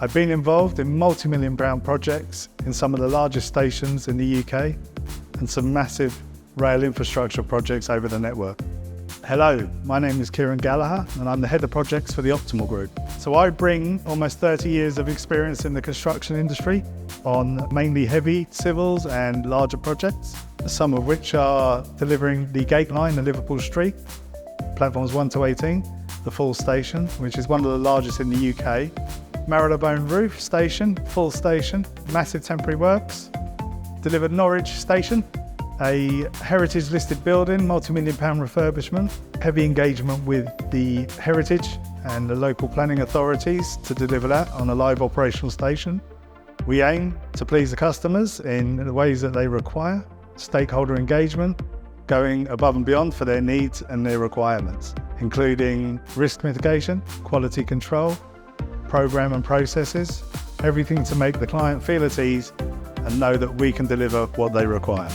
I've been involved in multi-million pound projects in some of the largest stations in the UK and some massive rail infrastructure projects over the network. Hello, my name is Kieran Gallagher and I'm the head of projects for the Optimal Group. So I bring almost 30 years of experience in the construction industry on mainly heavy civils and larger projects, some of which are delivering the Gate Line in Liverpool Street, platforms 1 to 18, the full station, which is one of the largest in the UK, Marylebone Roof Station, full station, massive temporary works, delivered Norwich Station, a heritage listed building, multi-million pound refurbishment, heavy engagement with the heritage and the local planning authorities to deliver that on a live operational station. We aim to please the customers in the ways that they require, stakeholder engagement, going above and beyond for their needs and their requirements, including risk mitigation, quality control, program and processes, everything to make the client feel at ease and know that we can deliver what they require.